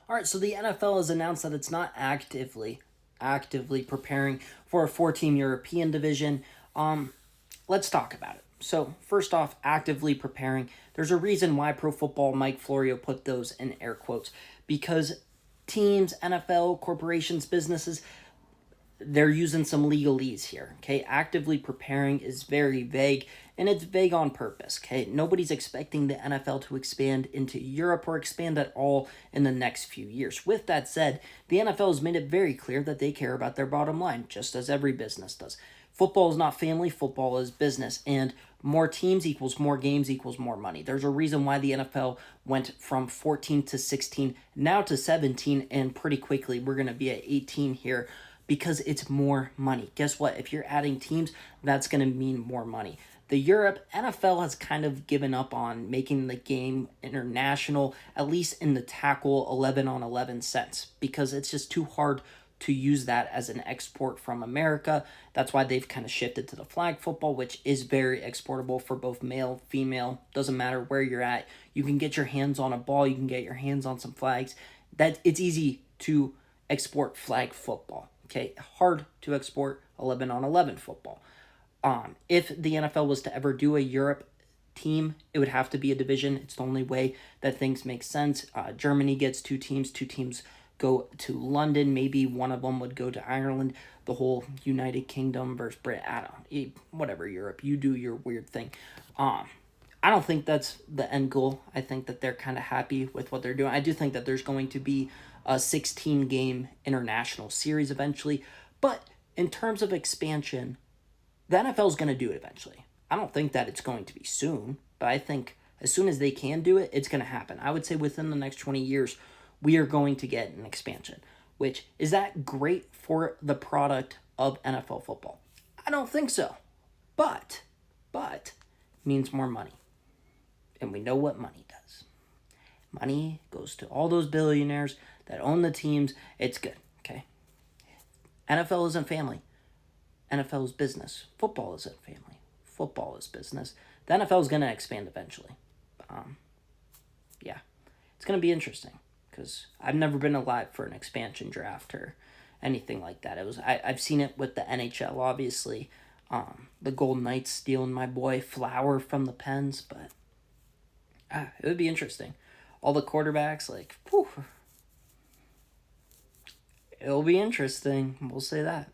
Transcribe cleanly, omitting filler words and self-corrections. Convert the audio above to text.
All right, so the NFL has announced that it's not actively preparing for a four-team European division. Let's talk about it. So, first off, actively preparing. There's a reason why Pro Football Mike Florio put those in air quotes because teams, NFL, corporations, businesses, they're using some legalese here. Okay, actively preparing is very vague, and it's vague on purpose. Okay, nobody's expecting the NFL to expand into Europe or expand at all in the next few years. With that said, the NFL has made it very clear that they care about their bottom line, just as every business does. Football is not family, football is business, and more teams equals more games equals more money. There's a reason why the NFL went from 14 to 16, now to 17, and pretty quickly we're going to be at 18 here because it's more money. Guess what? If you're adding teams, that's going to mean more money. The Europe NFL has kind of given up on making the game international, at least in the tackle 11 on 11 sense, because it's just too hard to use that as an export from America. That's why they've kind of shifted to the flag football, which is very exportable for both male, female, doesn't matter where you're at. You can get your hands on a ball, you can get your hands on some flags. That it's easy to export flag football. Okay, hard to export 11 on 11 football. If the NFL was to ever do a Europe team, it would have to be a division. It's the only way that things make sense. Germany gets two teams go to London. Maybe one of them would go to Ireland. The whole United Kingdom versus Britain. I don't, whatever, Europe. You do your weird thing. I don't think that's the end goal. I think that they're kind of happy with what they're doing. I do think that there's going to be a 16-game international series eventually. But in terms of expansion, the NFL is going to do it eventually. I don't think that it's going to be soon, but I think as soon as they can do it, it's going to happen. I would say within the next 20 years, we are going to get an expansion, which is that great for the product of NFL football? I don't think so. But means more money. And we know what money does. Money goes to all those billionaires that own the teams. It's good, okay? NFL isn't family. NFL is business. Football isn't family. Football is business. The NFL is going to expand eventually. Yeah, it's going to be interesting because I've never been alive for an expansion draft or anything like that. I've seen it with the NHL, obviously. The Golden Knights stealing my boy Flower from the Pens, but it would be interesting. All the quarterbacks, like, whew, it'll be interesting. We'll say that.